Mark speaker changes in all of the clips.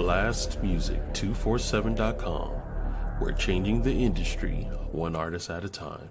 Speaker 1: blastmusic247.com. We're changing the industry one artist at a time.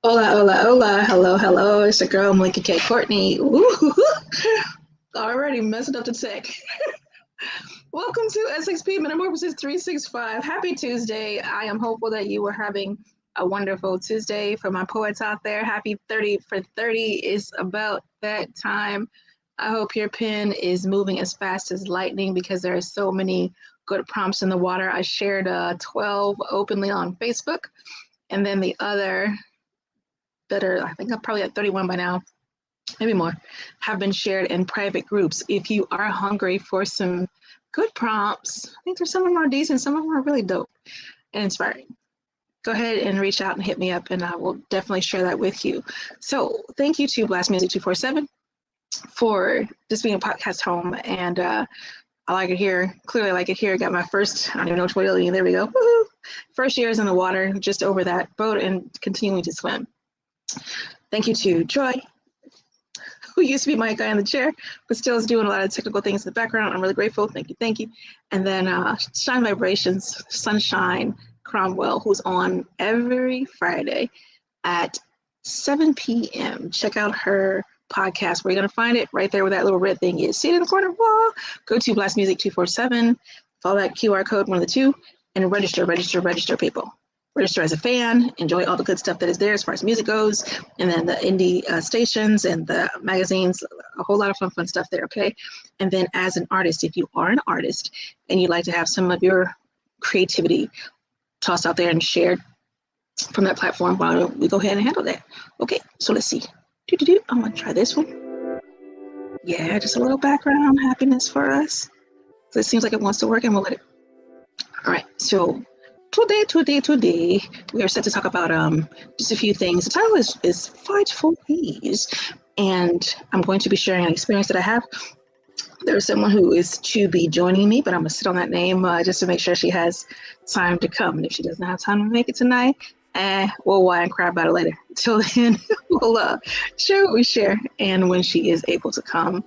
Speaker 2: Hola, hola, hola, hello, hello, it's your girl, Melikia K, Courtney. Ooh, already messing up the tech. Welcome to SXP MetaMorphosis 365. Happy Tuesday. I am hopeful that you are having a wonderful Tuesday. For my poets out there, happy 30 for 30 is about that time. I hope your pen is moving as fast as lightning because there are so many good prompts in the water. I shared 12 openly on Facebook, and then the other I think I'm probably at 31 by now, maybe more, have been shared in private groups. If you are hungry for some good prompts, I think there's some of them are decent, some of them are really dope and inspiring. Go ahead and reach out and hit me up, and I will definitely share that with you. So thank you to Blast Music 247 for just being a podcast home, and I like it here. Clearly I like it here. Got my first, I don't even know which way to lean. There we go. Woo-hoo. First years in the water, just over that boat and continuing to swim. Thank you to Troy, who used to be my guy in the chair, but still is doing a lot of technical things in the background. I'm really grateful. Thank you, thank you. And then Shine Vibrations, Sunshine Cromwell, who's on every Friday at 7 p.m. Check out her podcast. Where you're going to find it right there where that little red thing is. See it in the corner? Wall. Go to Blast Music 247, follow that QR code, one of the two, and register, people. Register as a fan, enjoy all the good stuff that is there as far as music goes, and then the indie stations and the magazines, a whole lot of fun stuff there, okay? And then as an artist, if you are an artist and you'd like to have some of your creativity tossed out there and shared from that platform, why don't we go ahead and handle that? Okay, so let's see. I'm gonna try this one. Yeah, just a little background happiness for us. So it seems like it wants to work, and we'll let it. All right, so Today, we are set to talk about just a few things. The title is Fight for Peace, and I'm going to be sharing an experience that I have. There's someone who is to be joining me, but I'm going to sit on that name just to make sure she has time to come. And if she doesn't have time to make it tonight, we'll whine and cry about it later. Until then, we'll share what we share, and when she is able to come,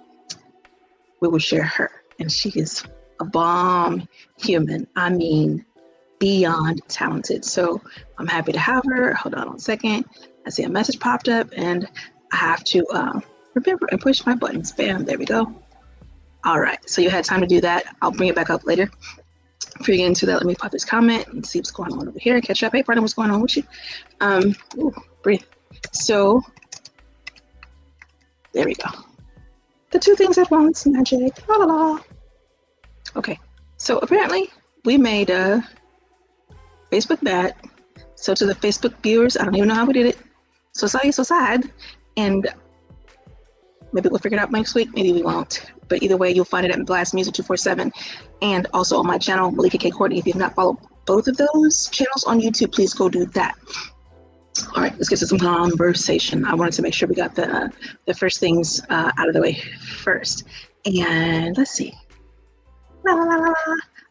Speaker 2: we will share her. And she is a bomb human. I mean, beyond talented. So I'm happy to have her. Hold on 1 second. I see a message popped up and I have to remember and push my buttons. Bam, there we go. All right, so you had time to do that. I'll bring it back up later. Before you get into that, let me pop this comment and see what's going on over here. Catch up. Hey, partner, what's going on with you? Breathe. So there we go. The two things at once, magic. La la la. Okay, so apparently we made a Facebook bet. So to the Facebook viewers, I don't even know how we did it. So sorry, so sad. And maybe we'll figure it out next week. Maybe we won't. But either way, you'll find it at Blast Music 247 and also on my channel, Melikia K Courtney. If you've not followed both of those channels on YouTube, please go do that. All right, let's get to some conversation. I wanted to make sure we got the first things out of the way first. And let's see. La la la la.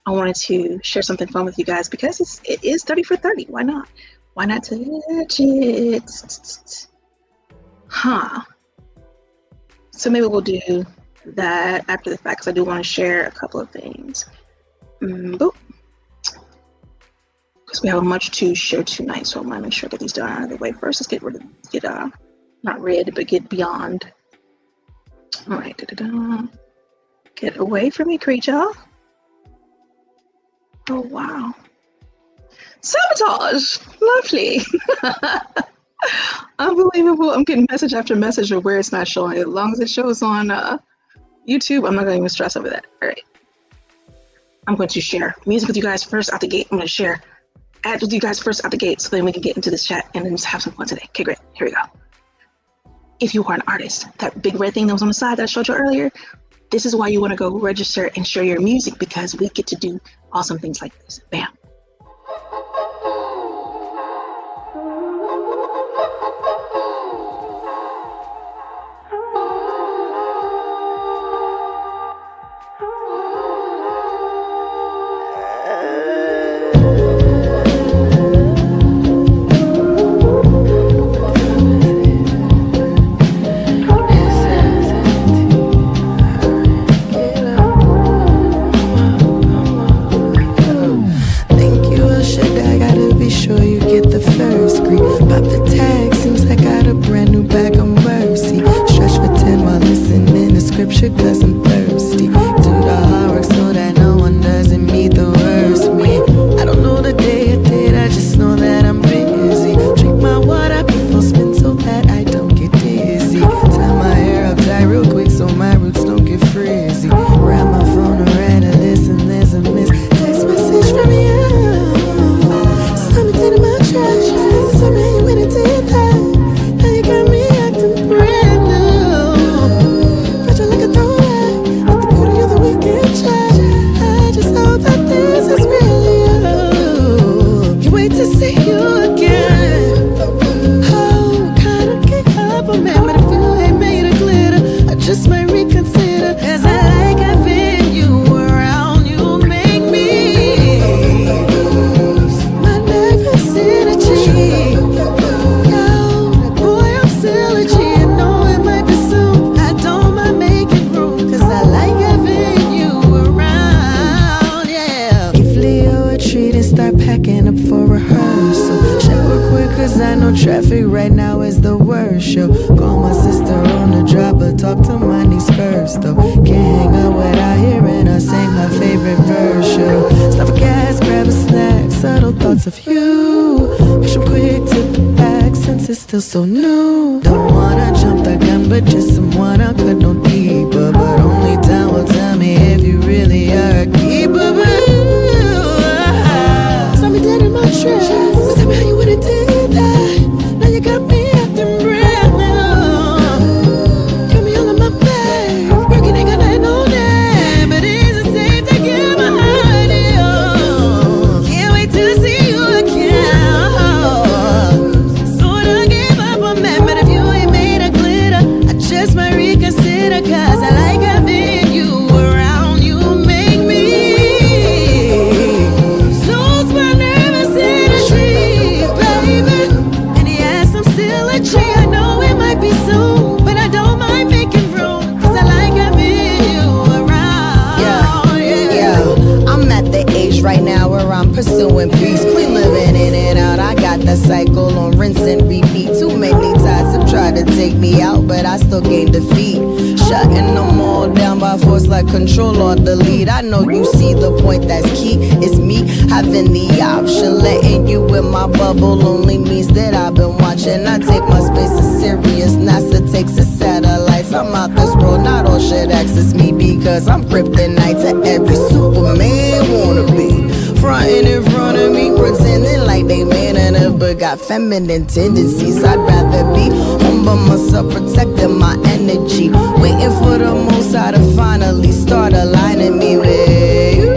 Speaker 2: I wanted to share something fun with you guys because it is 30 for 30. Why not? Why not touch it? So maybe we'll do that after the fact because I do want to share a couple of things. Boop. Because we have much to share tonight, so I want to make sure I get these done out of the way first. Let's get not rid, but get beyond. All right. Get away from me, creature. Oh, wow. Sabotage! Lovely! Unbelievable. I'm getting message after message of where it's not showing. As long as it shows on YouTube, I'm not going to even stress over that. All right. I'm going to share music with you guys first out the gate. I'm going to share ads with you guys first out the gate, so then we can get into this chat and then just have some fun today. Okay, great. Here we go. If you are an artist, that big red thing that was on the side that I showed you earlier, this is why you want to go register and share your music, because we get to do awesome things like this. Bam.
Speaker 3: So new. Don't wanna jump the gun, but just someone I could know deeper. But only time will tell me if you really are a keeper. Saw me dead in my tracks. Tell me how you would've did that. Now you got me acting brand new. Got me all in my bag. Working ain't got nothing on that, but is it safe to get behind you? Can't wait to see you again. But if you ain't made of glitter, I just might reconsider, cause I like having you around. You make me lose my nervous energy, baby. And yes, I'm still a G. I know it might be soon, but I don't mind making room, cause I like having you around. Yeah. I'm at the age right now where I'm pursuing peace, clean living in and out. I got that cycle on rinse and repeat. Too many times have tried to take me out, but I still gain defeat. Shutting them all down by force like control or delete. I know you see the point that's key. It's me having the option. Letting you in my bubble only means that I've been watching. I take my space as serious. NASA takes its satellites. I'm out this world, not all shit access me, because I'm kryptonite to every Superman wanna be. Frontin' in front of me, pretending like they man enough, but got feminine tendencies. I'd rather be home by myself, protecting my energy, waiting for the most high to finally start aligning me with you.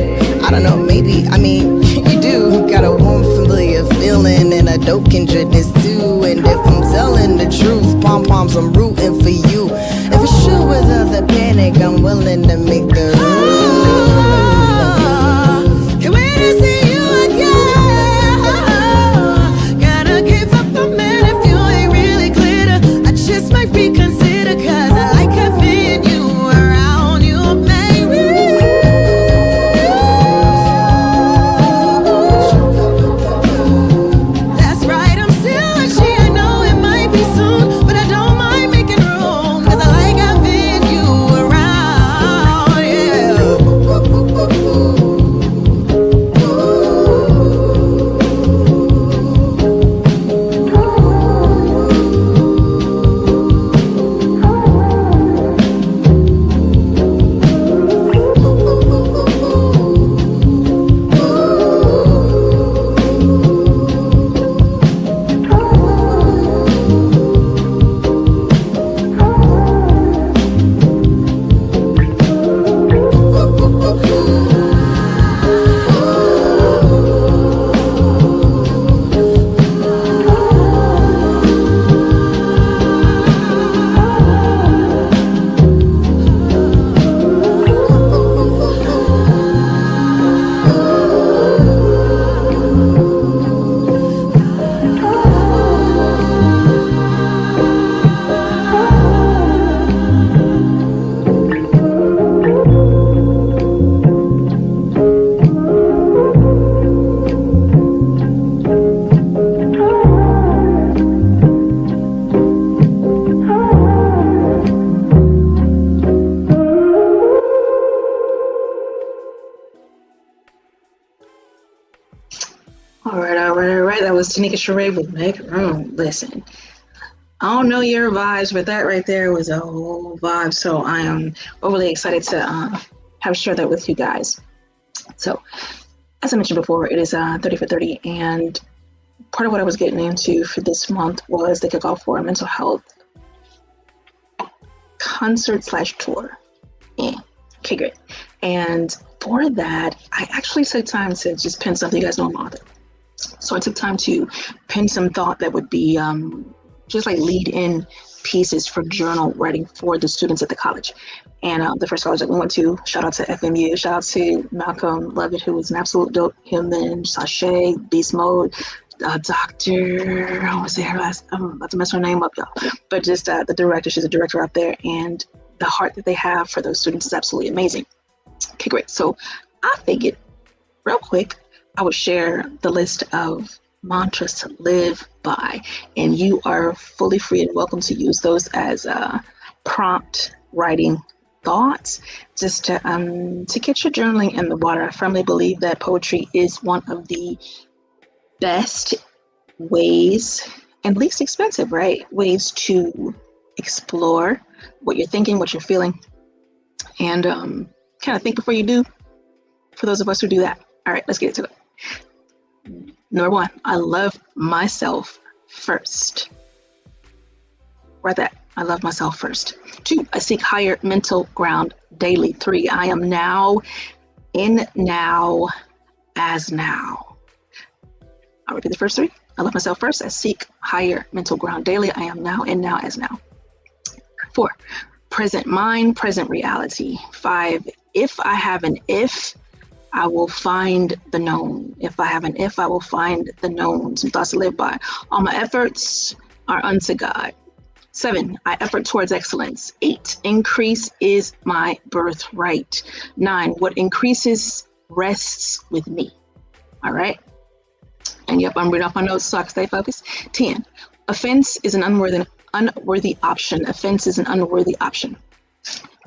Speaker 3: I don't know, maybe, I mean, you do got a warm, familiar feeling, and a dope kindredness too. And if I'm telling the truth, pom-poms, I'm rooting for you. If it's true without the panic, I'm willing to make the room. Reconsider, cause I like having you around. You make me. That's right, I'm still a G. I know it might be soon, but I don't mind making room, cause I like having you around.
Speaker 2: was Tanika Sheree with Make Room. Listen, I don't know your vibes, but that right there was a whole vibe. So I am overly excited to have shared that with you guys. So, as I mentioned before, it is 30 for 30, and part of what I was getting into for this month was the kickoff for a mental health concert/tour. Okay, great. And for that, I actually took time to just pen something. You guys know I'm an author. So I took time to pen some thought that would be just like lead in pieces for journal writing for the students at the college. And the first college that we went to, shout out to FMU, shout out to Malcolm Lovett, who was an absolute dope human, Sashay, Beast Mode, Dr. I want to say her last, I'm about to mess her name up, y'all. But just the director, she's a director out there, and the heart that they have for those students is absolutely amazing. Okay, great. So I figured real quick, I would share the list of mantras to live by, and you are fully free and welcome to use those as prompt writing thoughts, just to get your journaling in the water. I firmly believe that poetry is one of the best ways and least expensive, right, ways to explore what you're thinking, what you're feeling, and kind of think before you do, for those of us who do that. All right, let's get into it. Number one, I love myself first. Write that. I love myself first. 2, I seek higher mental ground daily. 3, I am now in now as now. I'll repeat the first 3. I love myself first. I seek higher mental ground daily. I am now in now as now. 4, present mind, present reality. 5, if I have an if, I will find the known. If I have an if, I will find the known. Some thoughts to live by. All my efforts are unto God. 7, I effort towards excellence. 8, increase is my birthright. 9, what increases rests with me. All right. And yep, I'm reading off my notes so I can stay focused. 10, offense is an unworthy option. Offense is an unworthy option.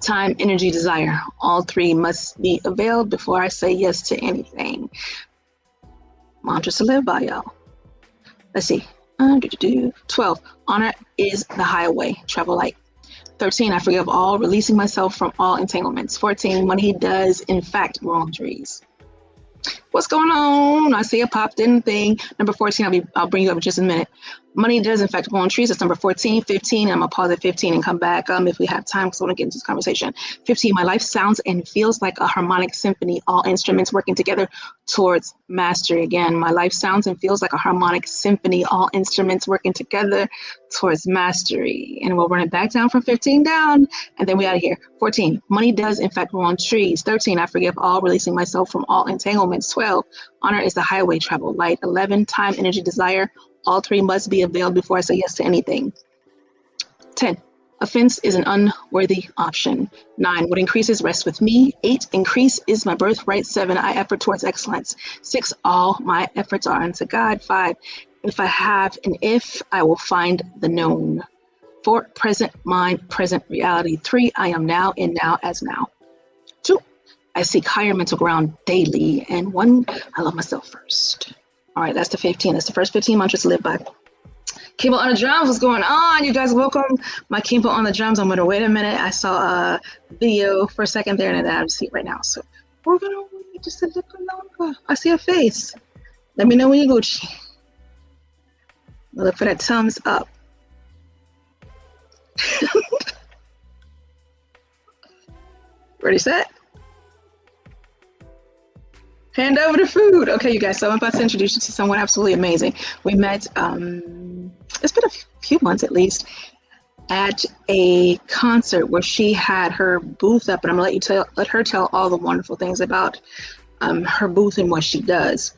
Speaker 2: Time, energy, desire. All 3 must be availed before I say yes to anything. Mantras to live by, y'all. Let's see. 12, honor is the highway, travel light. 13, I forgive all, releasing myself from all entanglements. 14, money does in fact grow on trees. What's going on? I see a popped in thing. Number 14, I'll bring you up in just a minute. Money does in fact grow on trees. That's number 14. 15, I'm gonna pause at 15 and come back if we have time, because I want to get into this conversation. 15, my life sounds and feels like a harmonic symphony, all instruments working together towards mastery. Again, my life sounds and feels like a harmonic symphony, all instruments working together towards mastery. And we'll run it back down from 15 down, and then we out of here. 14, money does in fact grow on trees. 13, I forgive all, releasing myself from all entanglements. 12, honor is the highway, travel light. 11, time, energy, desire. All 3 must be availed before I say yes to anything. 10, offense is an unworthy option. 9, what increases rests with me. 8, increase is my birthright. 7, I effort towards excellence. 6, all my efforts are unto God. 5, if I have an if, I will find the known. 4, present mind, present reality. 3, I am now in now as now. 2, I seek higher mental ground daily. And 1, I love myself first. All right, that's the 15. That's the first 15 mantras to live by. Kimbo on the drums, what's going on? You guys welcome. My Kimbo on the drums. I'm gonna wait a minute. I saw a video for a second there, and then I have to see it right now. So we're gonna wait just a little longer. I see a face. Let me know when you're Gucci. Look for that thumbs up. Ready, set? Hand over the food. Okay, you guys, so I'm about to introduce you to someone absolutely amazing. We met, it's been a few months at least, at a concert where she had her booth up, and I'm gonna let her tell all the wonderful things about her booth and what she does.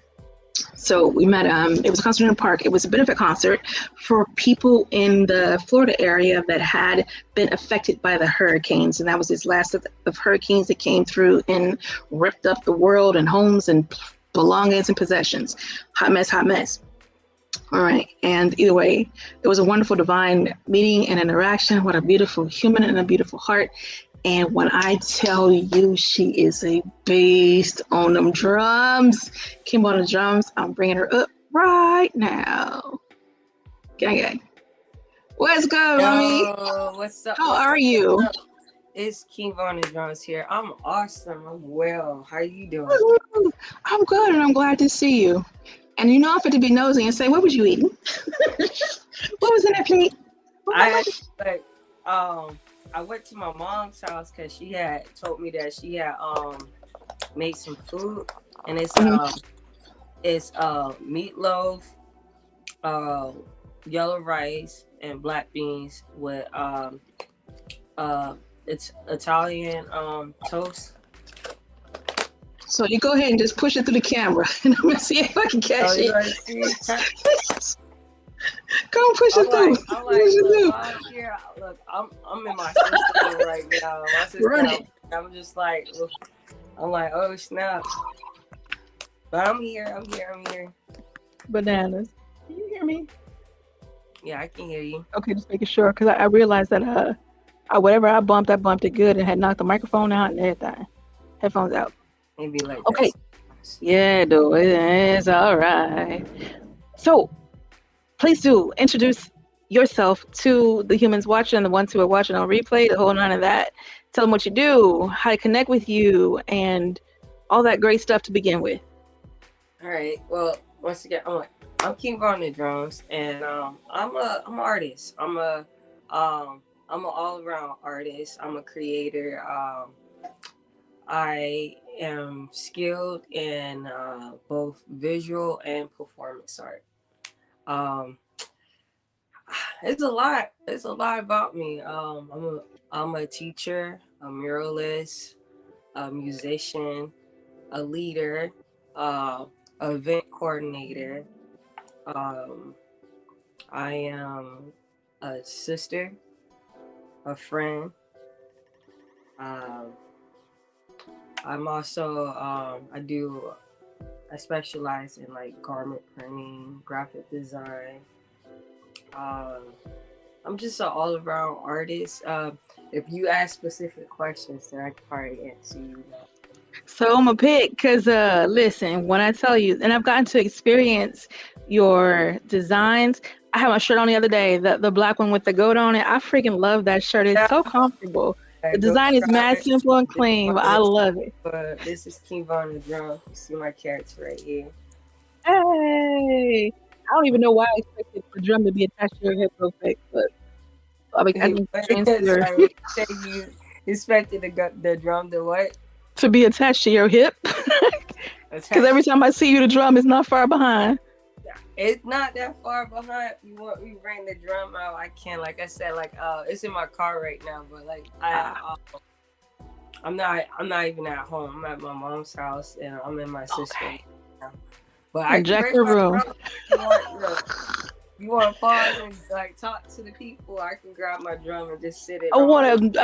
Speaker 2: So we met, it was a concert in the park. It was a benefit concert for people in the Florida area that had been affected by the hurricanes. And that was this last of hurricanes that came through and ripped up the world and homes and belongings and possessions. Hot mess, hot mess. All right. And either way, it was a wonderful divine meeting and interaction. What a beautiful human and a beautiful heart. And when I tell you she is a beast on them drums, Kim on the drums, I'm bringing her up right now. Gang, gang. What's good, mommy?
Speaker 4: Yo, what's up?
Speaker 2: How
Speaker 4: What's
Speaker 2: are
Speaker 4: up?
Speaker 2: you?
Speaker 4: What's up? It's King Von and Jones here. I'm awesome. I'm well. How you doing?
Speaker 2: Woo-hoo. I'm good, and I'm glad to see you. And you know, I'm fit to be nosy and say, what was you eating? What was in that plate?
Speaker 4: I actually, like, I went to my mom's house because she had told me that she had made some food, and it's meatloaf, uh yellow rice, and black beans with it's Italian toast.
Speaker 2: So you go ahead and just push it through the camera, and I'm gonna see if I can catch
Speaker 4: You
Speaker 2: it.
Speaker 4: guys see?
Speaker 2: Go and push it through.
Speaker 4: I'm
Speaker 2: What
Speaker 4: like,
Speaker 2: you
Speaker 4: look,
Speaker 2: do?
Speaker 4: while I'm here, look, I'm in my sister right now. My sister,
Speaker 2: Run it.
Speaker 4: I'm just like, I'm like, oh snap. But I'm here.
Speaker 2: Bananas. Can you hear me?
Speaker 4: Yeah, I can hear you.
Speaker 2: Okay, just making sure, because I realized that whatever I bumped it good and had knocked the microphone out and everything. Headphones out.
Speaker 4: Maybe like
Speaker 2: Okay.
Speaker 4: that.
Speaker 2: Yeah, dude, it's all right. So, please do introduce yourself to the humans watching, the ones who are watching on replay, the whole nine of that. Tell them what you do, how to connect with you, and all that great stuff to begin with.
Speaker 4: All right. Well, once again, I'm King Von the Drums, and I'm an artist. I'm an all around artist. I'm a creator. I am skilled in both visual and performance art. Um, it's a lot. It's a lot about me. I'm a teacher, a muralist, a musician, a leader, event coordinator. I am a sister, a friend. Um, I'm also I specialize in like garment printing, graphic design. I'm just an all around artist. If you ask specific questions, then I can probably answer you.
Speaker 2: So I'm a pick because listen, when I tell you, and I've gotten to experience your designs. I had my shirt on the other day, the black one with the goat on it. I freaking love that shirt. It's so comfortable. The
Speaker 4: Go
Speaker 2: design is
Speaker 4: try
Speaker 2: mad
Speaker 4: it.
Speaker 2: simple and clean, but I love it.
Speaker 4: This is King Von the Drum. You see my character right here.
Speaker 2: Hey, I don't even know why I expected the drum to be attached to your hip real quick, but I mean,
Speaker 4: Sorry, say you expected the drum to what?
Speaker 2: to be attached to your hip. Because every time I see you, the drum is not far behind.
Speaker 4: It's not that far behind. We bring the drum out. I can, like I said, it's in my car right now. But like I'm not even at home. I'm at my mom's house and I'm in my sister's.
Speaker 2: Okay.
Speaker 4: But I can
Speaker 2: Jack
Speaker 4: bring
Speaker 2: the
Speaker 4: my
Speaker 2: room.
Speaker 4: drum. You want to pause and like talk to the people? I can grab my drum and just sit it.
Speaker 2: I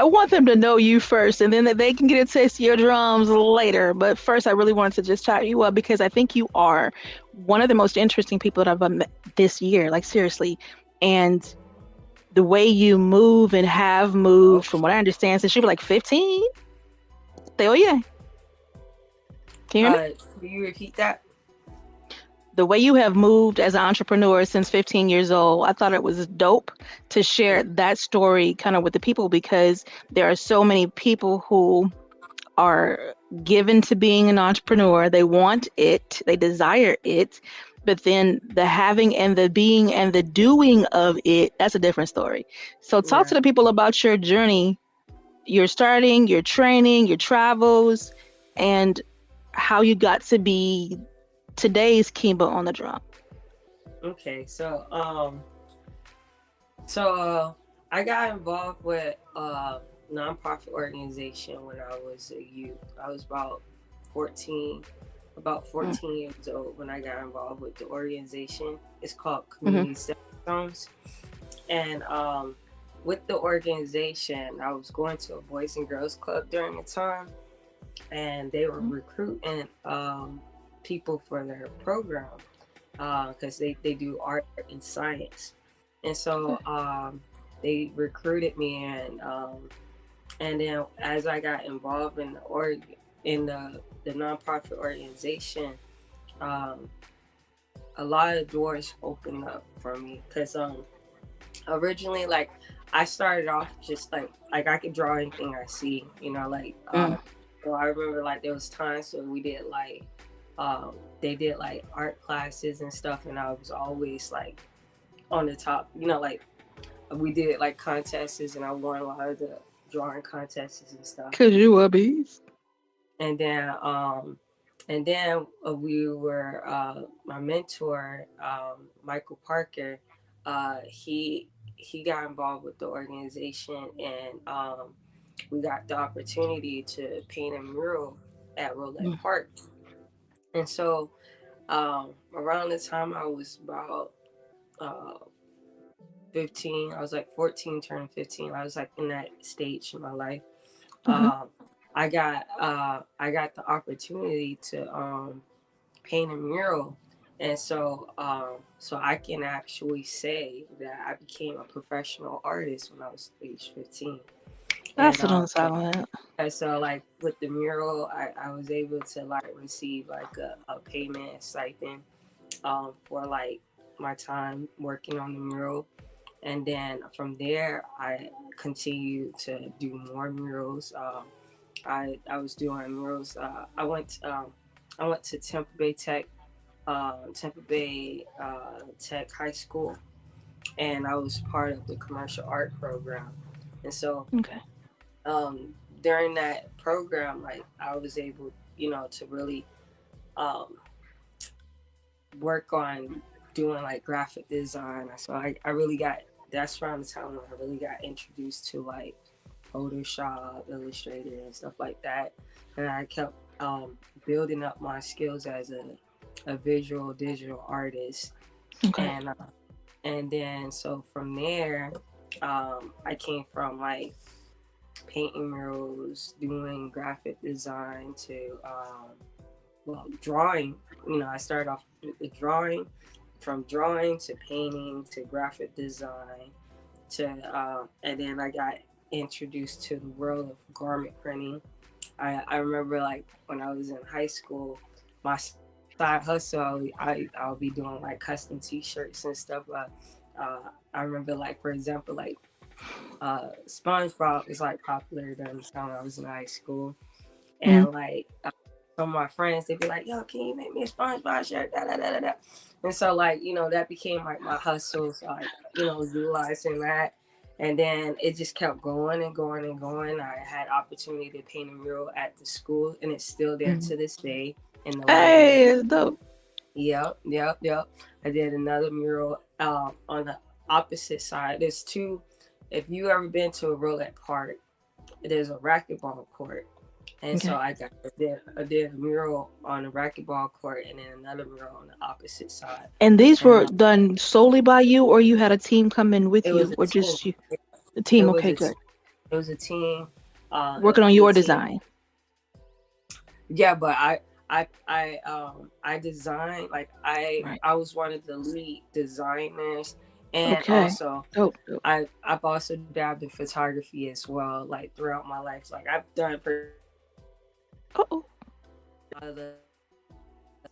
Speaker 2: want them to know you first, and then they can get a taste of your drums later. But first, I really wanted to just chat you up because I think you are one of the most interesting people that I've met this year. Like seriously, and the way you move and have moved, from what I understand, since you were like 15. Oh yeah. Can you hear me?
Speaker 4: Can you repeat that?
Speaker 2: The way you have moved as an entrepreneur since 15 years old, I thought it was dope to share that story kind of with the people, because there are so many people who are given to being an entrepreneur. They want it, they desire it, but then the having and the being and the doing of it, that's a different story. So talk to the people about your journey, your starting, your training, your travels, and how you got to be today's Kimba on the drum.
Speaker 4: Okay, so I got involved with a nonprofit organization when I was a youth. I was about 14 years old when I got involved with the organization. It's called Community Stepping Stones. And with the organization, I was going to a Boys and Girls Club during the time, and they were recruiting people for their program because they do art and science. And so they recruited me, and then as I got involved in the nonprofit organization, a lot of doors opened up for me because originally, like, I started off just like I could draw anything I see, you know, like so I remember like there was times when we did like they did like art classes and stuff, and I was always like on the top, you know, like we did like contests and I won a lot of the drawing contests and stuff.
Speaker 2: Cause you a beast.
Speaker 4: And then we were my mentor, Michael Parker, he got involved with the organization, and we got the opportunity to paint a mural at Roulette Park. And so around the time I was about 15, I was like 14 turning 15, I was like in that stage in my life. I got the opportunity to paint a mural, and so I can actually say that I became a professional artist when I was age 15.
Speaker 2: That's what I'm talking.
Speaker 4: And so like with the mural, I was able to like receive like a payment stipend for like my time working on the mural. And then from there, I continued to do more murals. I was doing murals. I went to Tampa Bay Tech High School, and I was part of the commercial art program. And so, during that program, like I was able, you know, to really work on doing like graphic design. So I really got, that's around the time when I really got introduced to like Photoshop, Illustrator, and stuff like that. And I kept building up my skills as a visual digital artist. And then so from there, I came from like painting murals, doing graphic design to drawing. You know, I started off with drawing, from drawing to painting to graphic design to and then I got introduced to the world of garment printing. I remember like when I was in high school, my side hustle, I'll be doing like custom t-shirts and stuff. I remember like, for example, like SpongeBob was like popular during the time I was in high school. And like some of my friends, they'd be like, yo, can you make me a SpongeBob shirt? Da, da, da, da, da. And so like, you know, that became like my hustle. So like, you know, utilizing that. And then it just kept going and going and going. I had opportunity to paint a mural at the school, and it's still there to this day. In the
Speaker 2: it's dope.
Speaker 4: Yep. I did another mural on the opposite side. There's two. If you ever been to a Roulette Park, there's a racquetball court. And so I did a mural on the racquetball court, and then another mural on the opposite side.
Speaker 2: And these were done solely by you, or you had a team come in with you, or just you? The team. Okay, good.
Speaker 4: It was a team
Speaker 2: working on your design.
Speaker 4: Yeah, but I designed, like I was one of the lead designers, and also I've also dabbed in photography as well, like throughout my life. Like I've done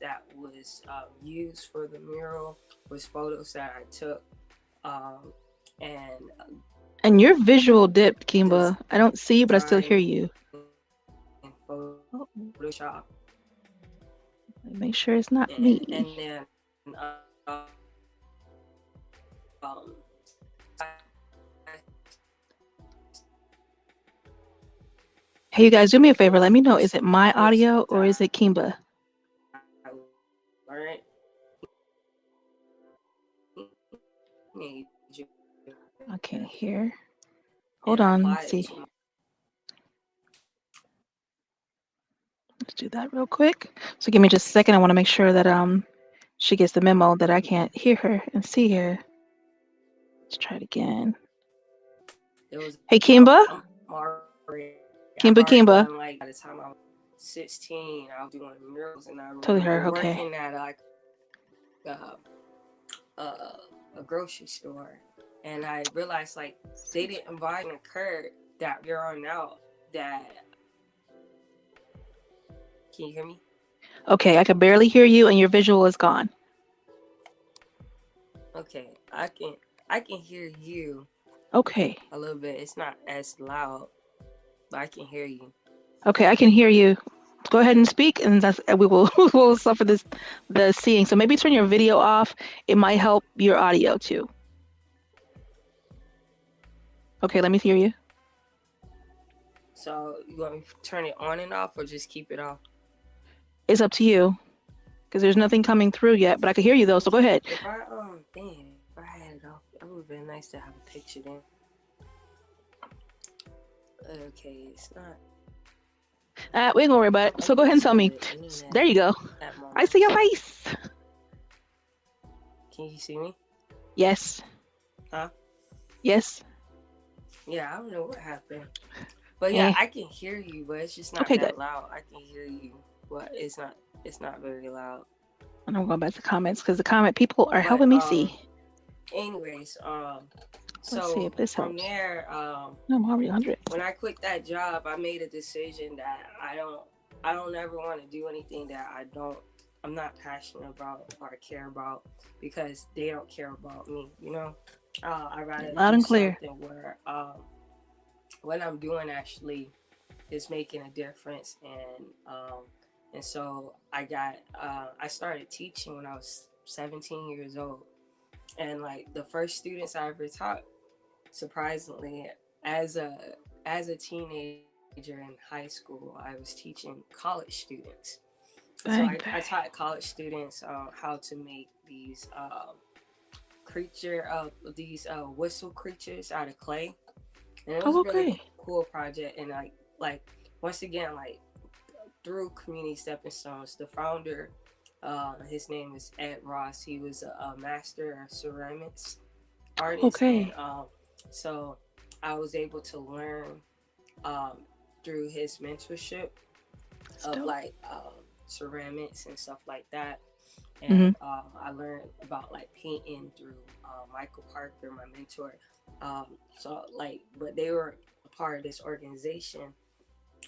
Speaker 4: that was used for the mural was photos that I took,
Speaker 2: and you're visual dipped, Kimba. I don't see you, but I still hear you.
Speaker 4: Photoshop.
Speaker 2: Make sure it's not me.
Speaker 4: And then
Speaker 2: hey, you guys, do me a favor. Let me know. Is it my audio or is it Kimba?
Speaker 4: All right.
Speaker 2: I can't hear. Hold on. Let's see. Let's do that real quick. So give me just a second. I want to make sure that she gets the memo that I can't hear her and see her. Let's try it again. Hey, Kimba. Kimba.
Speaker 4: Like by the time I was 16, I was doing murals, and I
Speaker 2: totally her. Okay.
Speaker 4: Working at like a grocery store, and I realized like they didn't invite a curve that you're on out. That can you hear me?
Speaker 2: Okay, I can barely hear you, and your visual is gone.
Speaker 4: Okay, I can hear you
Speaker 2: Okay.
Speaker 4: a little bit. It's not as loud, but I can hear you.
Speaker 2: Okay, I can hear you. Go ahead and speak, and that's we will we'll suffer the seeing. So maybe turn your video off. It might help your audio too. Okay, let me hear you.
Speaker 4: So you want me to turn it on and off, or just keep it off?
Speaker 2: It's up to you, because there's nothing coming through yet, but I can hear you though. So go ahead.
Speaker 4: If I damn, if I had it off, it would have been nice to have a picture then. Okay, it's not.
Speaker 2: We ain't gonna worry about it. So go ahead and tell me. There you go. I see your face.
Speaker 4: Can you see me?
Speaker 2: Yes.
Speaker 4: Huh?
Speaker 2: Yes.
Speaker 4: Yeah, I don't know what happened. But yeah,
Speaker 2: Eh.
Speaker 4: I can hear you, but it's just not
Speaker 2: Okay,
Speaker 4: that
Speaker 2: good.
Speaker 4: loud. I can hear you, but it's not very loud.
Speaker 2: And I'm going back to comments because the comment people are
Speaker 4: But
Speaker 2: helping me see.
Speaker 4: anyways,
Speaker 2: Let's see if this
Speaker 4: from
Speaker 2: helps.
Speaker 4: there,
Speaker 2: No, I'm already 100.
Speaker 4: when I quit that job, I made a decision that I don't ever want to do anything that I'm not passionate about or care about, because they don't care about me, you know. I rather
Speaker 2: Loud
Speaker 4: do
Speaker 2: and clear.
Speaker 4: something where what I'm doing actually is making a difference, and so I started teaching when I was 17 years old, and like the first students I ever taught, surprisingly, as a teenager in high school, I was teaching college students. So
Speaker 2: Bang,
Speaker 4: I
Speaker 2: bang.
Speaker 4: taught college students how to make these whistle creatures out of clay, and it was
Speaker 2: Oh,
Speaker 4: a really
Speaker 2: okay.
Speaker 4: cool project. And like once again, like through community stepping stones, the founder, his name is Ed Ross. He was a master of ceramics artist, and
Speaker 2: Okay.
Speaker 4: so I was able to learn through his mentorship
Speaker 2: That's
Speaker 4: of
Speaker 2: dope.
Speaker 4: like ceramics and stuff like that.
Speaker 2: Mm-hmm.
Speaker 4: And I learned about like painting through Michael Parker, my mentor. So like, but they were a part of this organization,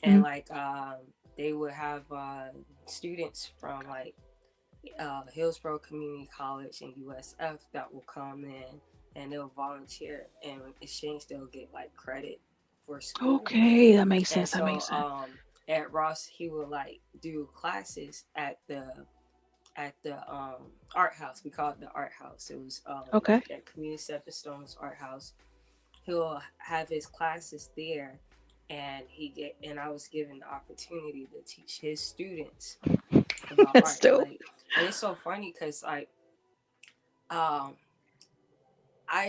Speaker 4: and like they would have students from like Hillsborough Community College and USF that will come in, and they'll volunteer, and in exchange they'll get like credit for school.
Speaker 2: Okay, that makes
Speaker 4: And
Speaker 2: sense. That
Speaker 4: so
Speaker 2: makes sense.
Speaker 4: at Ross, he would like do classes at the art house. We call it the art house. It was
Speaker 2: Okay.
Speaker 4: at Community Stepping Stones Art House. He'll have his classes there, and I was given the opportunity to teach his students about
Speaker 2: That's
Speaker 4: art.
Speaker 2: dope.
Speaker 4: Like, and it's so funny because like I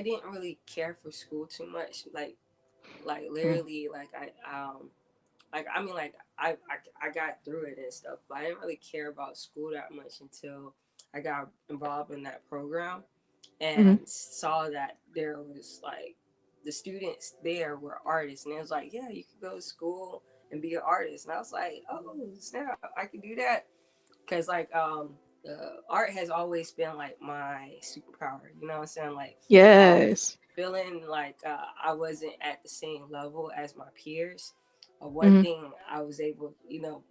Speaker 4: didn't really care for school too much. Like literally, like I mean, like I got through it and stuff, but I didn't really care about school that much until I got involved in that program
Speaker 2: Mm-hmm.
Speaker 4: and saw that there was like the students there were artists, and it was like, yeah, you could go to school and be an artist, and I was like, oh snap, I can do that, because like art has always been like my superpower, you know what I'm saying? Like
Speaker 2: Yes.
Speaker 4: feeling like I wasn't at the same level as my peers. One
Speaker 2: Mm-hmm.
Speaker 4: thing I was able,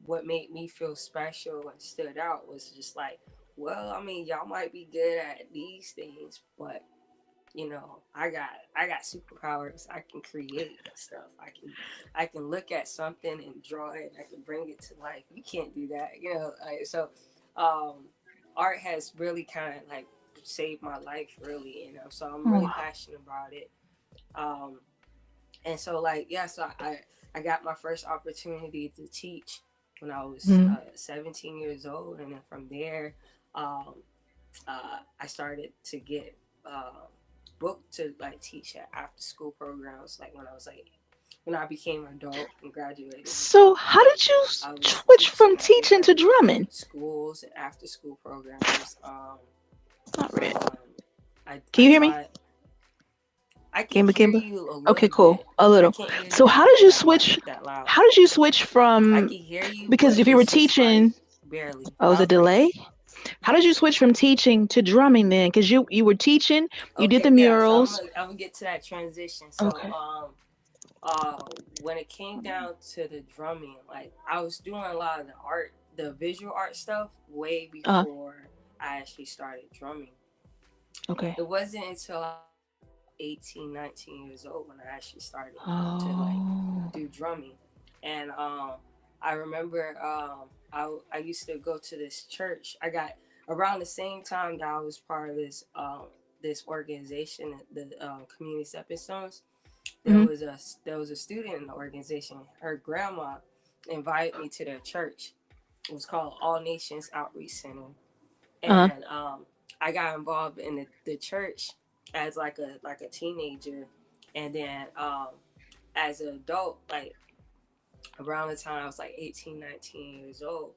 Speaker 4: what made me feel special and stood out was just like, well, I mean, y'all might be good at these things, but I got superpowers. I can create stuff. I can look at something and draw it. I can bring it to life. You can't do that, so art has really kind of like saved my life, really, so I'm really
Speaker 2: Oh,
Speaker 4: passionate about it. And so like, yeah, so I got my first opportunity to teach when I was
Speaker 2: mm-hmm.
Speaker 4: 17 years old, and then from there I started to get booked to like teach at after school programs, like when I became an adult and graduated and
Speaker 2: So
Speaker 4: stuff.
Speaker 2: how did you
Speaker 4: I was
Speaker 2: switch from
Speaker 4: teaching at
Speaker 2: teaching to
Speaker 4: different
Speaker 2: drumming?
Speaker 4: schools and after school programs.
Speaker 2: Not really.
Speaker 4: I
Speaker 2: Can you hear me?
Speaker 4: taught. I can
Speaker 2: Kimba
Speaker 4: hear
Speaker 2: Kimba?
Speaker 4: you a
Speaker 2: Okay,
Speaker 4: little
Speaker 2: cool.
Speaker 4: bit.
Speaker 2: A
Speaker 4: I
Speaker 2: little.
Speaker 4: can't hear you
Speaker 2: So how did you
Speaker 4: that much,
Speaker 2: switch?
Speaker 4: that loud.
Speaker 2: How did you switch
Speaker 4: I
Speaker 2: from?
Speaker 4: can hear you,
Speaker 2: Because
Speaker 4: but
Speaker 2: if you were
Speaker 4: it's just like
Speaker 2: teaching,
Speaker 4: barely.
Speaker 2: oh, was a delay? How did you switch from teaching to drumming then? Because you were teaching, you did
Speaker 4: Okay,
Speaker 2: the
Speaker 4: yeah. So
Speaker 2: murals.
Speaker 4: I'm gonna get to that transition.
Speaker 2: Okay.
Speaker 4: So when it came down to the drumming, like I was doing a lot of the visual art stuff way before I actually started drumming.
Speaker 2: Okay.
Speaker 4: It wasn't until I was 18, 19 years old when I actually started to like
Speaker 2: Oh.
Speaker 4: do drumming. And I remember I used to go to this church. I got around the same time that I was part of this organization, the Community Stepping Stones. There
Speaker 2: Mhm.
Speaker 4: was a student in the organization. Her grandma invited me to their church. It was called All Nations Outreach Center,
Speaker 2: Uh-huh.
Speaker 4: and I got involved in the church as like a teenager, and then as an adult, like around the time I was like 18, 19 years old,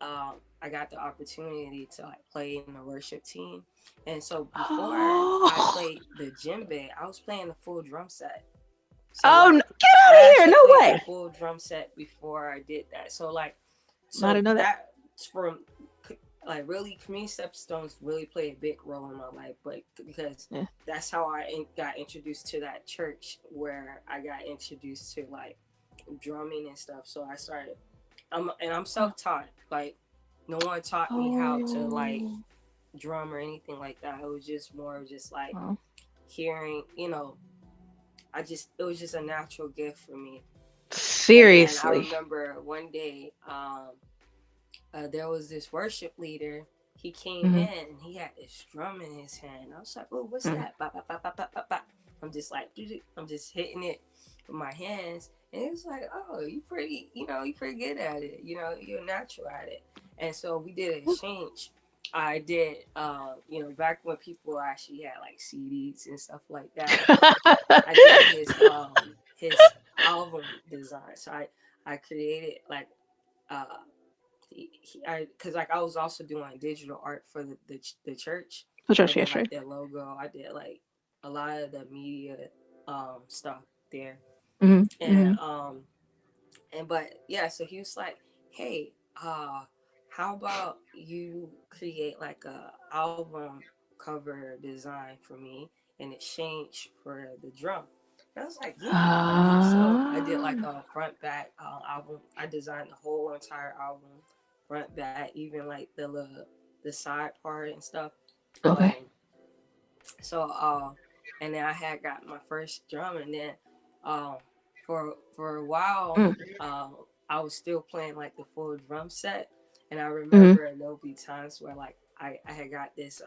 Speaker 4: I got the opportunity to like play in the worship team. And so before I
Speaker 2: Oh.
Speaker 4: played the djembe, I was playing the full drum set. So
Speaker 2: Oh,
Speaker 4: like
Speaker 2: get out
Speaker 4: I
Speaker 2: of here.
Speaker 4: actually
Speaker 2: No
Speaker 4: played the
Speaker 2: way.
Speaker 4: full drum set before I did that. So like
Speaker 2: I
Speaker 4: so
Speaker 2: didn't know that.
Speaker 4: that's from like really community stepstones really play a big role in my life, but because
Speaker 2: Yeah.
Speaker 4: that's how I got introduced to that church where I got introduced to like drumming and stuff. So I started I'm self-taught. Like no one taught me how to like
Speaker 2: Oh.
Speaker 4: drum or anything like that. It was just more of just like
Speaker 2: Oh.
Speaker 4: hearing, it was just a natural gift for me. And then I
Speaker 2: Seriously.
Speaker 4: remember one day there was this worship leader. He came
Speaker 2: Mhm.
Speaker 4: in and he had this drum in his hand. I was like, "Oh, what's
Speaker 2: Mhm.
Speaker 4: that?" Ba, ba, ba, ba, ba, ba, ba. I'm just like, I'm just hitting it with my hands, and it's like, "Oh, you pretty good at it. You're natural at it." And so we did an exchange. I did, back when people actually had like CDs and stuff like that. I did his album design. So I created like uh because like I was also doing digital art for the church.
Speaker 2: For sure,
Speaker 4: I
Speaker 2: yeah,
Speaker 4: did
Speaker 2: sure.
Speaker 4: like their logo. I did like a lot of the media stuff there,
Speaker 2: Mhm.
Speaker 4: and
Speaker 2: Mhm.
Speaker 4: but yeah. So he was like, "Hey, how about you create like a album cover design for me in exchange for the drum?" And I was like, "Yeah." So I did like
Speaker 2: Ah.
Speaker 4: a front back album. I designed the whole entire album, front back, even like the side part and stuff.
Speaker 2: Okay.
Speaker 4: Um, so and then I had got my first drum, and then um, for a while,
Speaker 2: Mm.
Speaker 4: I was still playing like the full drum set, and I
Speaker 2: Mhm.
Speaker 4: remember there'll be times where like I had got this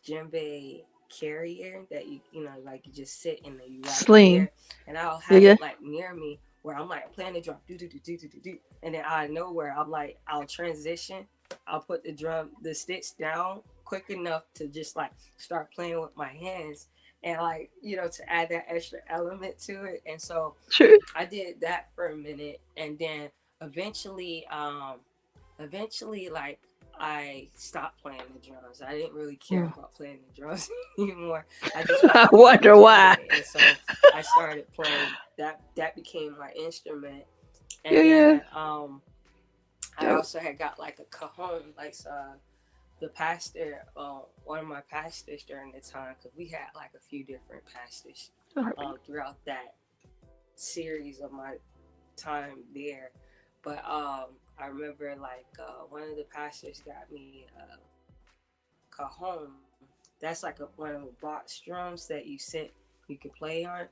Speaker 4: djembe carrier that like you just sit and then you wrap it
Speaker 2: Sling.
Speaker 4: there, and I'll
Speaker 2: Yeah,
Speaker 4: have
Speaker 2: yeah.
Speaker 4: it like near me where I'm like playing the drum, do do do do do do do, and then out of nowhere I'm like I'll transition, I'll put the sticks down quick enough to just like start playing with my hands, and like to add that extra element to it. And so
Speaker 2: Sure.
Speaker 4: I did that for a minute, and then eventually like I stopped playing the drums. I didn't really care
Speaker 2: Mm.
Speaker 4: about playing the drums anymore. I just wanted
Speaker 2: I
Speaker 4: to play the
Speaker 2: wonder why.
Speaker 4: djembe, and so I started playing that. That became my instrument,
Speaker 2: Yeah,
Speaker 4: and
Speaker 2: yeah.
Speaker 4: then I
Speaker 2: Dope.
Speaker 4: also had got like a cajon, like the pastor, one of my pastors during the time, because we had like a few different pastors throughout that series of my time there. But I remember like one of the pastors got me cajon. That's like one of the box drums that you could play on.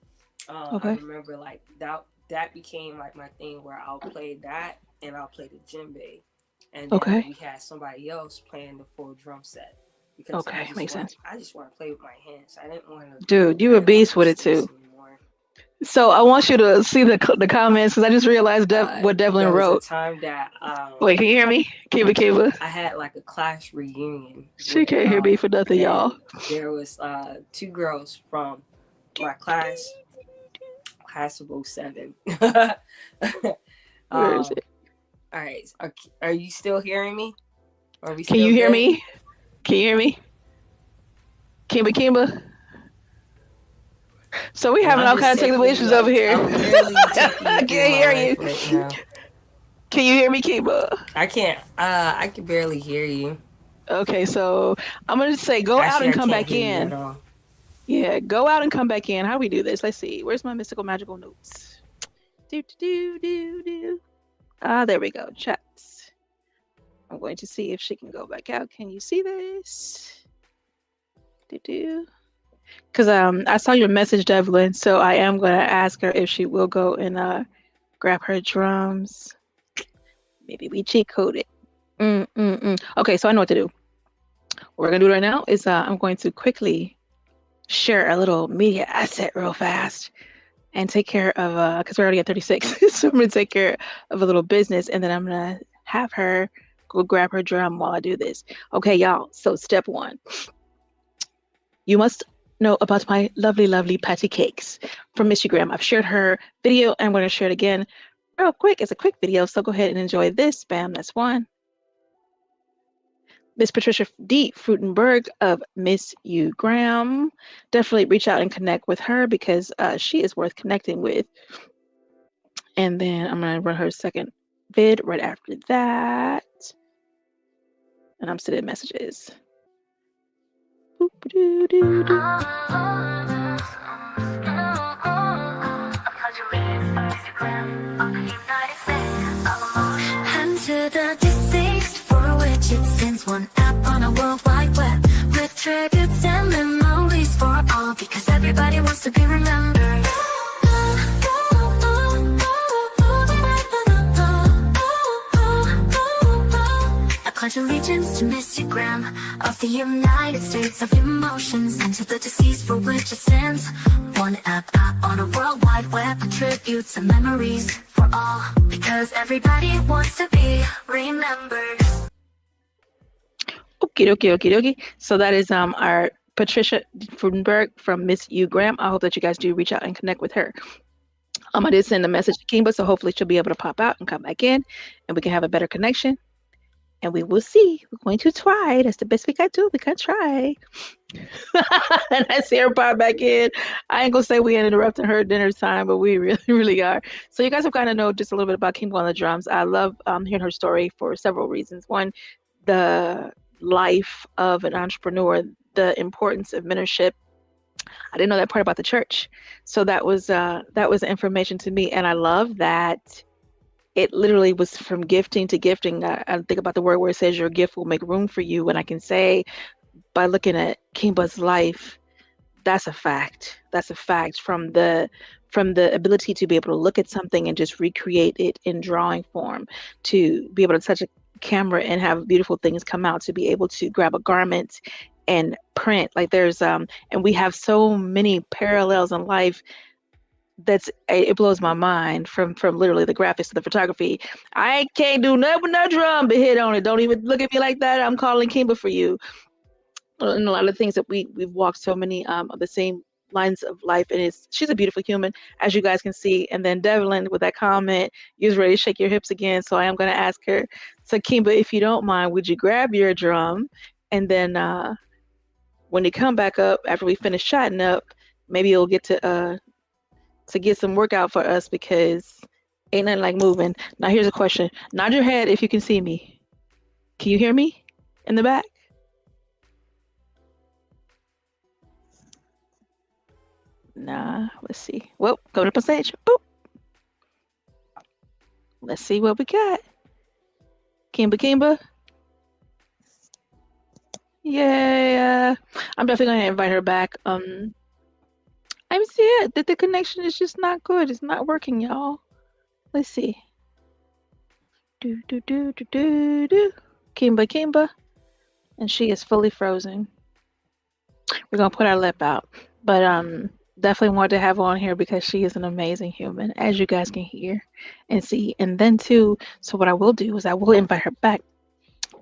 Speaker 4: I
Speaker 2: Okay.
Speaker 4: remember like that became like my thing where I'll play that and I'll play the djembe, and then
Speaker 2: Okay.
Speaker 4: we had somebody else playing the full drum set because
Speaker 2: Okay. Makes sense.
Speaker 4: I just want to play with my hands. I didn't want to
Speaker 2: Dude, you
Speaker 4: worry
Speaker 2: a
Speaker 4: about
Speaker 2: beast
Speaker 4: no
Speaker 2: with it
Speaker 4: sticks
Speaker 2: too.
Speaker 4: anymore.
Speaker 2: So I want you to see the comments because I just realized what Devlin
Speaker 4: There was a
Speaker 2: wrote.
Speaker 4: time that
Speaker 2: Wait, can you hear me? Kiba Kiba.
Speaker 4: I had like a class reunion
Speaker 2: She
Speaker 4: with
Speaker 2: can't hear me for nothing,
Speaker 4: and
Speaker 2: y'all.
Speaker 4: there was two girls from my class of '07.
Speaker 2: Where is
Speaker 4: All
Speaker 2: it?
Speaker 4: right, are you still hearing me? Are we
Speaker 2: Can
Speaker 4: still
Speaker 2: you hear
Speaker 4: good?
Speaker 2: me? Can you hear me? Kimba Kimba. So we
Speaker 4: And
Speaker 2: having
Speaker 4: I'm
Speaker 2: all
Speaker 4: just
Speaker 2: kinds of technical
Speaker 4: taking you
Speaker 2: issues over here.
Speaker 4: I'm literally taking you
Speaker 2: I
Speaker 4: through
Speaker 2: can't
Speaker 4: my
Speaker 2: hear you.
Speaker 4: life right now.
Speaker 2: Can you hear me, Kimba?
Speaker 4: I can't. I can barely hear you.
Speaker 2: Okay, so I'm gonna say go out
Speaker 4: Actually,
Speaker 2: and
Speaker 4: I
Speaker 2: come
Speaker 4: can't
Speaker 2: back
Speaker 4: hear you at
Speaker 2: in.
Speaker 4: all.
Speaker 2: Yeah, go out and come back in. How do we do this? Let's see. Where's my mystical magical notes? Do do do do do. Ah, there we go. Chats. I'm going to see if she can go back out. Can you see this? Because I saw your message, Devlin, so I am going to ask her if she will go and grab her drums. Maybe we cheat code it. Okay, so I know what to do. What we're going to do right now is I'm going to quickly share a little media asset real fast and take care of, because we're already at 36, so I'm going to take care of a little business, and then I'm going to have her go grab her drum while I do this. Okay, y'all, so step one. You must know about my lovely, lovely patty cakes from Miss Graham. I've shared her video, and I'm going to share it again real quick. It's a quick video, so go ahead and enjoy this. Bam, that's one. Miss Patricia D. Frutenberg of Miss U Graham. Definitely reach out and connect with her because she is worth connecting with. And then I'm going to run her second vid right after that. And I'm sending messages.
Speaker 3: And to the deceased, for which it sends one app on a world wide web with tributes and memories for all, because everybody wants to be remembered. I pledge allegiance to Miss Graham of the United States of Emotions, and to the deceased for which it stands. One app on a world wide web with tributes and memories for all, because everybody wants to be remembered.
Speaker 2: Okie dokie. So that is our Patricia Frudenberg from Miss U Graham. I hope that you guys do reach out and connect with her. I did send a message to Kimba, so hopefully she'll be able to pop out and come back in, and we can have a better connection. And we will see. We're going to try. That's the best we can do. We can try. And I see her pop back in. I ain't gonna say we ain't interrupting her dinner time, but we really, really are. So you guys have kind of know just a little bit about Kimba on the drums. I love hearing her story for several reasons. One, the life of an entrepreneur, the importance of mentorship. I didn't know that part about the church, so that was information to me, and I love that it literally was from gifting to gifting. I think about the word where it says your gift will make room for you, and I can say by looking at Kimba's life, that's a fact. That's a fact from the ability to be able to look at something and just recreate it in drawing form, to be able to touch a camera and have beautiful things come out, to be able to grab a garment and print. Like there's and we have so many parallels in life. It blows my mind, from literally the graphics to the photography. I can't do nothing with no drum but hit on it. Don't even look at me like that. I'm calling Kimba for you. And a lot of things that we've walked so many of the same lines of life, and she's a beautiful human, as you guys can see. And then Devlin with that comment, you was ready to shake your hips again, so I am going to ask her. So Kimba, if you don't mind, would you grab your drum, and then when you come back up after we finish chatting up, maybe you'll get to get some workout for us, because ain't nothing like moving. Now here's a question. Nod your head if you can see me. Can you hear me in the back? Nah, let's see. Well, coming up on stage. Boop. Let's see what we got. Kimba. Yeah. I'm definitely gonna invite her back. I'm seeing that the connection is just not good. It's not working, y'all. Let's see. Do. Kimba. And she is fully frozen. We're gonna put our lip out. But definitely wanted to have her on here because she is an amazing human, as you guys can hear and see. And then too, so what I will do is I will invite her back.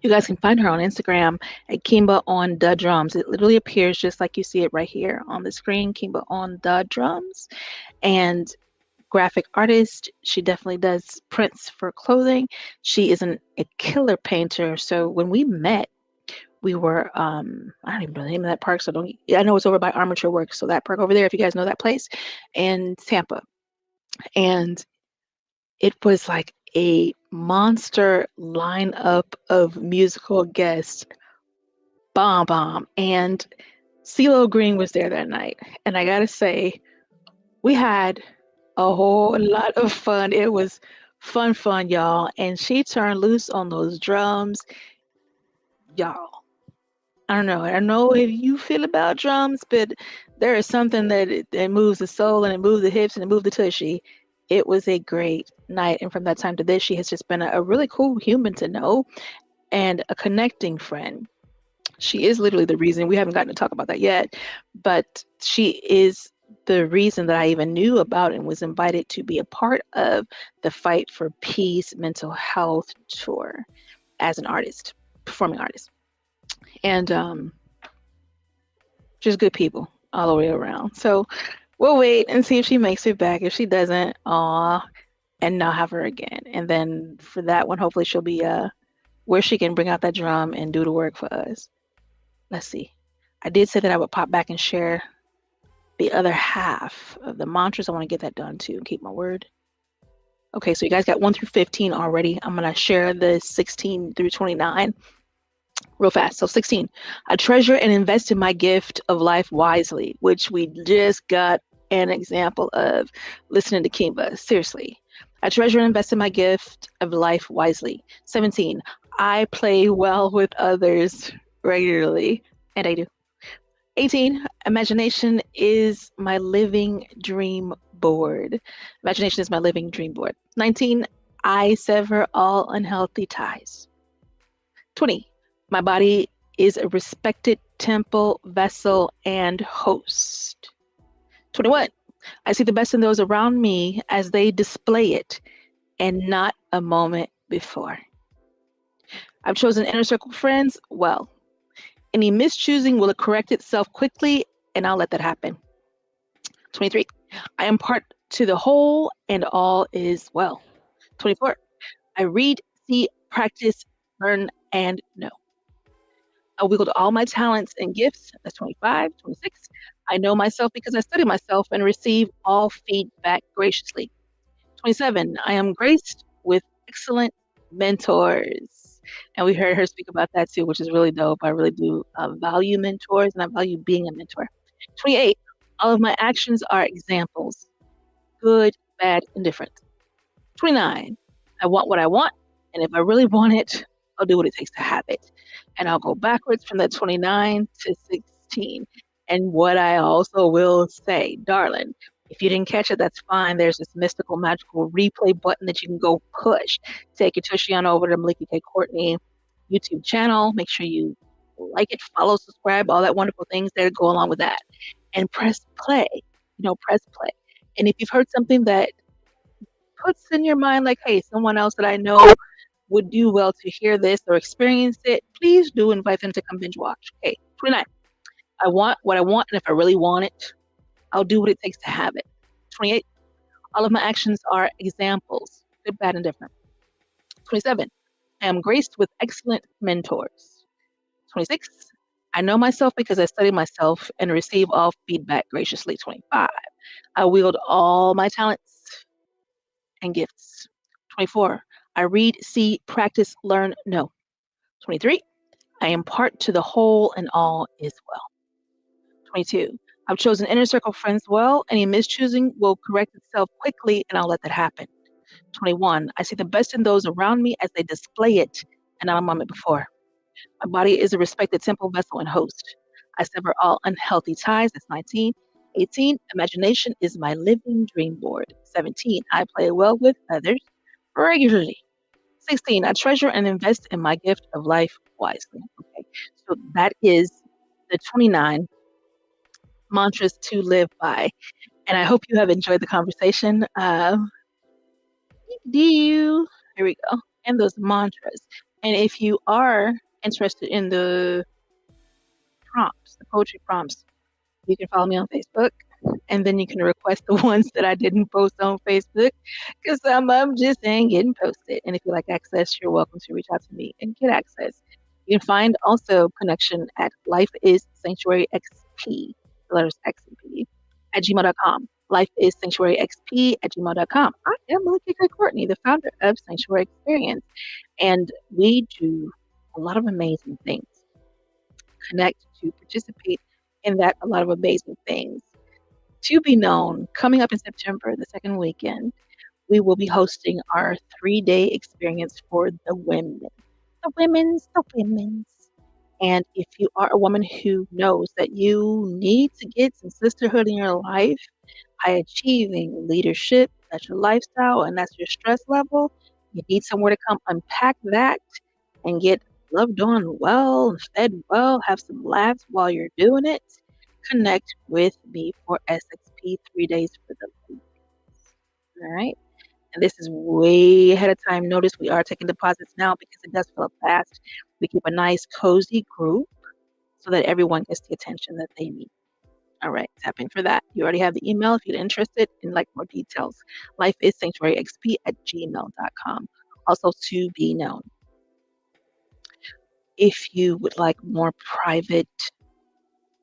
Speaker 2: You guys can find her on Instagram at Kimba on the drums. It literally appears just like you see it right here on the screen, Kimba on the drums. And graphic artist, she definitely does prints for clothing. She is a killer painter. So when we met, we were I don't even know the name of that park, so I know it's over by Armature Works, so that park over there, if you guys know that place, in Tampa. And it was like a monster lineup of musical guests. Bomb. And CeeLo Green was there that night. And I gotta say, we had a whole lot of fun. It was fun, y'all. And she turned loose on those drums. Y'all, I don't know. I don't know if you feel about drums, but there is something that moves the soul and it moves the hips and it moves the tushy. It was a great night. And from that time to this, she has just been a really cool human to know and a connecting friend. She is literally the reason we haven't gotten to talk about that yet, but she is the reason that I even knew about and was invited to be a part of the Fight for Peace mental health tour as an artist, performing artist. And just good people all the way around. So we'll wait and see if she makes it back. If she doesn't, aw, and not have her again. And then for that one, hopefully she'll be where she can bring out that drum and do the work for us. Let's see. I did say that I would pop back and share the other half of the mantras. I want to get that done too and keep my word. Okay, so you guys got 1 through 15 already. I'm going to share the 16 through 29 real fast. So 16, I treasure and invest in my gift of life wisely, which we just got an example of listening to Kimba. Seriously. I treasure and invest in my gift of life wisely. 17, I play well with others regularly, and I do. 18, imagination is my living dream board. Imagination is my living dream board. 19, I sever all unhealthy ties. 20, my body is a respected temple, vessel, and host. 21, I see the best in those around me as they display it and not a moment before. I've chosen inner circle friends well. Any mischoosing will correct itself quickly, and I'll let that happen. 23, I am part to the whole, and all is well. 24, I read, see, practice, learn, and know. I wield all my talents and gifts. That's 25. 26, I know myself because I study myself and receive all feedback graciously. 27, I am graced with excellent mentors. And we heard her speak about that too, which is really dope. I really do value mentors and I value being a mentor. 28, all of my actions are examples, good, bad, and different. 29, I want what I want. And if I really want it, I'll do what it takes to have it. And I'll go backwards from that 29 to 16. And what I also will say, darling, if you didn't catch it, that's fine. There's this mystical, magical replay button that you can go push. Take your tushy on over to Melikia K. Courtney YouTube channel. Make sure you like it, follow, subscribe, all that wonderful things there go along with that. And press play. Press play. And if you've heard something that puts in your mind like, hey, someone else that I know would do well to hear this or experience it, please do invite them to come binge watch. Okay, 29. I want what I want, and if I really want it, I'll do what it takes to have it. 28. All of my actions are examples, good, bad, and different. 27. I am graced with excellent mentors. 26. I know myself because I study myself and receive all feedback graciously. 25. I wield all my talents and gifts. 24. I read, see, practice, learn, know. 23. I impart to the whole and all is well. 22. I've chosen inner circle friends well. Any mischoosing will correct itself quickly, and I'll let that happen. 21. I see the best in those around me as they display it, and not a moment before. My body is a respected temple, vessel, and host. I sever all unhealthy ties. That's 19. 18. Imagination is my living dream board. 17. I play well with others regularly. 16. I treasure and invest in my gift of life wisely. Okay, so that is the 29 mantras to live by. And I hope you have enjoyed the conversation. Here we go. And those mantras. And if you are interested in the prompts, the poetry prompts, you can follow me on Facebook. And then you can request the ones that I didn't post on Facebook because some of them just ain't getting posted. And if you like access, you're welcome to reach out to me and get access. You can find also connection at Life is Sanctuary XP, the letters X and P, at gmail.com. Life is Sanctuary XP at gmail.com. I am Melikia K. Courtney, the founder of Sanctuary Experience, and we do a lot of amazing things. Connect to participate in that, a lot of amazing things. To be known, coming up in September, the second weekend, we will be hosting our 3-day experience for the women. The women's. And if you are a woman who knows that you need to get some sisterhood in your life, high achieving leadership, that's your lifestyle and that's your stress level, you need somewhere to come unpack that and get loved on well and fed well, have some laughs while you're doing it. Connect with me for SXP 3 days for the week. All right. And this is way ahead of time. Notice we are taking deposits now because it does fill up fast. We keep a nice, cozy group so that everyone gets the attention that they need. All right, tap in for that. You already have the email if you're interested in like more details. lifeissanctuaryxp@gmail.com. Also to be known. If you would like more private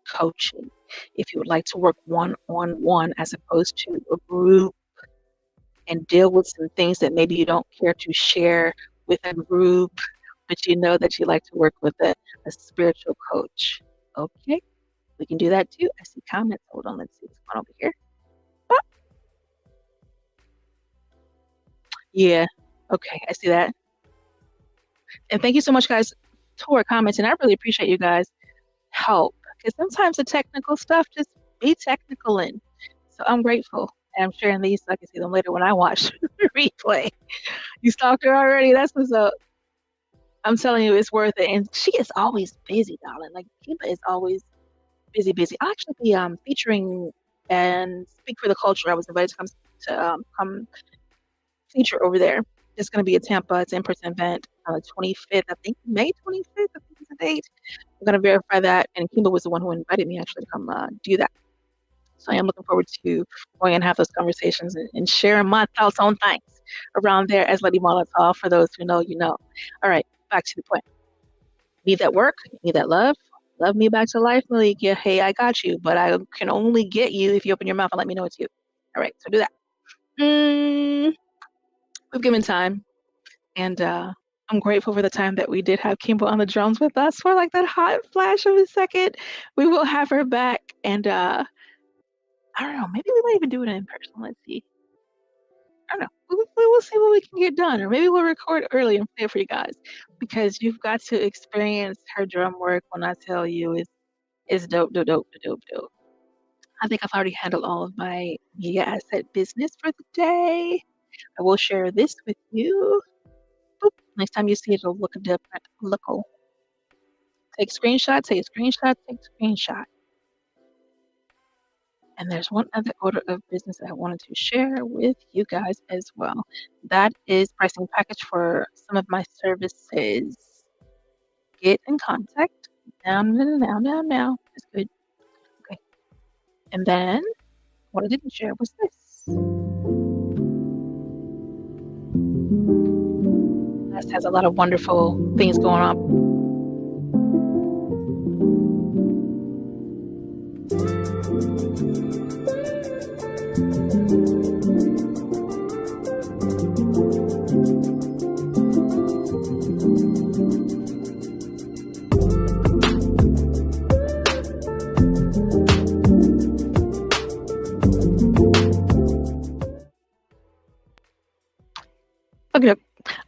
Speaker 2: coaching, if you would like to work one-on-one as opposed to a group and deal with some things that maybe you don't care to share with a group, but you know that you like to work with a spiritual coach. Okay, we can do that too. I see comments. Hold on, let's see what's going on over here. Oh. Yeah, okay, I see that. And thank you so much, guys, for commenting. I really appreciate you guys' help because sometimes the technical stuff just be technical in. So I'm grateful. And I'm sharing these so I can see them later when I watch the replay. You stalked her already? That's what's up. I'm telling you, it's worth it. And she is always busy, darling. Like, Kiba is always busy. I'll actually be featuring and speak for the culture. I was invited to come feature over there. It's going to be a Tampa. It's an in-person event on the 25th. I think May 25th. I think is the date. I'm going to verify that. And Kiba was the one who invited me actually to come do that. So I am looking forward to going and have those conversations and sharing my thoughts on things around there as Lady Molotov. For those who know, you know. All right, back to the point. Need that work? Need that love? Love me back to life, Melikia. Hey, I got you, but I can only get you if you open your mouth and let me know it's you. All right, so do that. We've given time, and I'm grateful for the time that we did have Kimbo on the drums with us for like that hot flash of a second. We will have her back, and I don't know, maybe we might even do it in person. Let's see. I don't know. We will see what we can get done, or maybe we'll record early and play it for you guys, because you've got to experience her drum work. When I tell you, it's dope. I think I've already handled all of my media asset business for the day. I will share this with you. Boop. Next time you see it, it'll look different. Look. Take a screenshot, take a screenshot, take a screenshot. And there's one other order of business that I wanted to share with you guys as well. That is pricing package for some of my services. Get in contact. Now. That's good. Okay. And then what I didn't share was this. BLAST has a lot of wonderful things going on. Okay,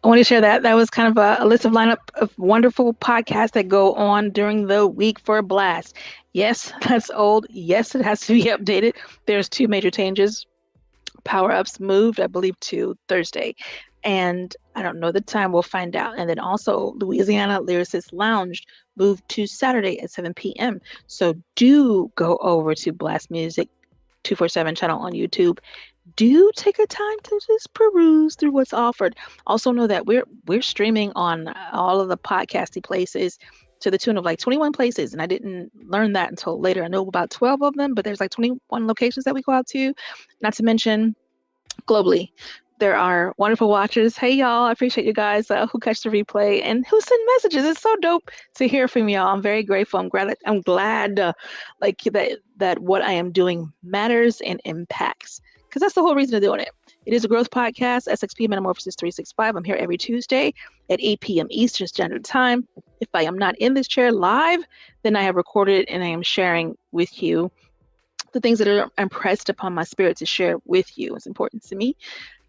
Speaker 2: I want to share that. That was kind of a list of lineup of wonderful podcasts that go on during the week for BLAST. Yes, that's old. Yes, it has to be updated. There's 2 major changes. Power Ups moved, I believe, to Thursday. And I don't know the time. We'll find out. And then also Louisiana Lyricist Lounge moved to Saturday at 7 p.m. So do go over to BLAST Music 247 channel on YouTube. Do take a time to just peruse through what's offered. Also know that we're streaming on all of the podcasty places to the tune of like 21 places. And I didn't learn that until later. I know about 12 of them, but there's like 21 locations that we go out to. Not to mention globally. There are wonderful watchers. Hey, y'all. I appreciate you guys who catch the replay and who send messages. It's so dope to hear from y'all. I'm very grateful. I'm glad that what I am doing matters and impacts, because that's the whole reason of doing it. It is a growth podcast, SXP Metamorphosis 365. I'm here every Tuesday at 8 p.m. Eastern Standard Time. If I am not in this chair live, then I have recorded and I am sharing with you the things that are impressed upon my spirit to share with you. It's important to me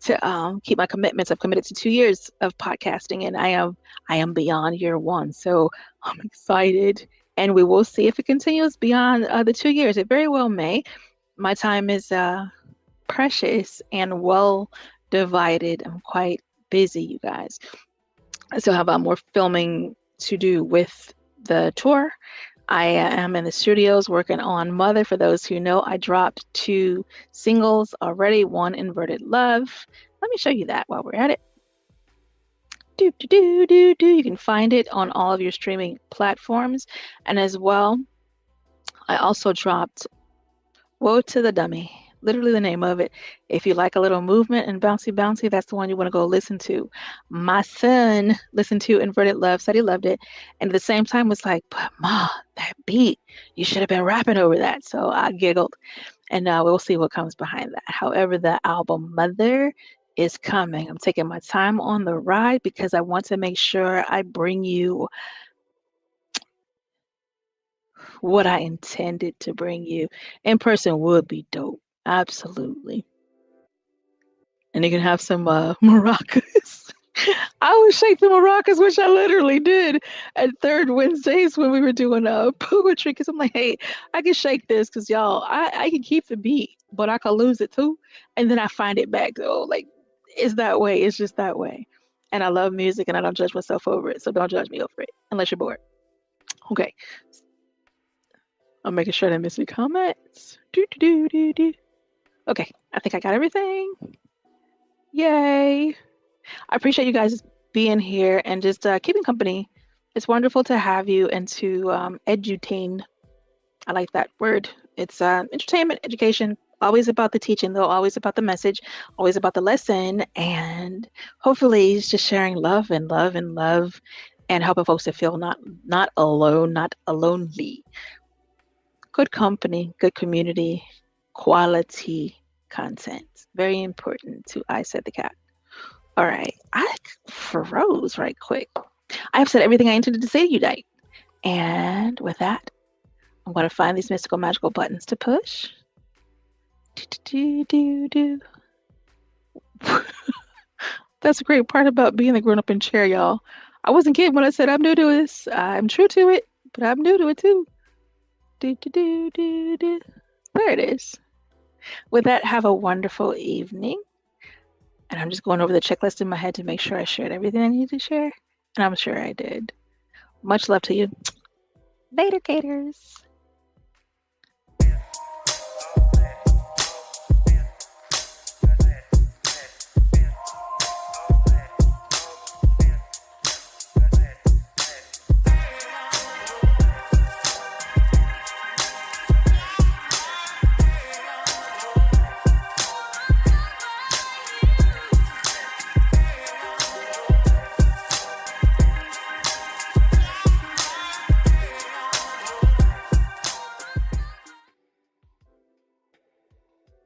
Speaker 2: to keep my commitments. I've committed to 2 years of podcasting, and I am beyond year 1. So I'm excited, and we will see if it continues beyond the 2 years. It very well may. My time is precious and well divided. I'm quite busy, you guys. I still have more filming to do with the tour. I am in the studios working on Mother. For those who know, I dropped 2 singles already, one Inverted Love. Let me show you that while we're at it. You can find it on all of your streaming platforms. And as well, I also dropped Woe to the Dummy, literally the name of it. If you like a little movement and bouncy, that's the one you want to go listen to. My son listened to Inverted Love, said he loved it, and at the same time was like, but Ma, that beat, you should have been rapping over that. So I giggled, and we'll see what comes behind that. However, the album Mother is coming. I'm taking my time on the ride because I want to make sure I bring you what I intended to bring you. In person would be dope. Absolutely. And you can have some maracas. I would shake the maracas, which I literally did at Third Wednesdays when we were doing poetry. Because I'm like, hey, I can shake this because y'all, I can keep the beat, but I can lose it too. And then I find it back though. Like, it's that way. It's just that way. And I love music and I don't judge myself over it. So don't judge me over it unless you're bored. Okay. I'm making sure I didn't miss any comments. Okay, I think I got everything. Yay. I appreciate you guys being here and just keeping company. It's wonderful to have you and to edutain. I like that word. It's entertainment, education, always about the teaching, though, always about the message, always about the lesson, and hopefully it's just sharing love and love and love and helping folks to feel not alone, not lonely. Good company, good community, quality content. Very important to ISSA the cat. All right, I froze right quick. I have said everything I intended to say to you tonight. And with that, I'm going to find these mystical magical buttons to push. That's a great part about being the grown-up in chair, y'all. I wasn't kidding when I said I'm new to this. I'm true to it, but I'm new to it too. There it is. With that, have a wonderful evening. And I'm just going over the checklist in my head to make sure I shared everything I needed to share. And I'm sure I did. Much love to you. Later, Gators.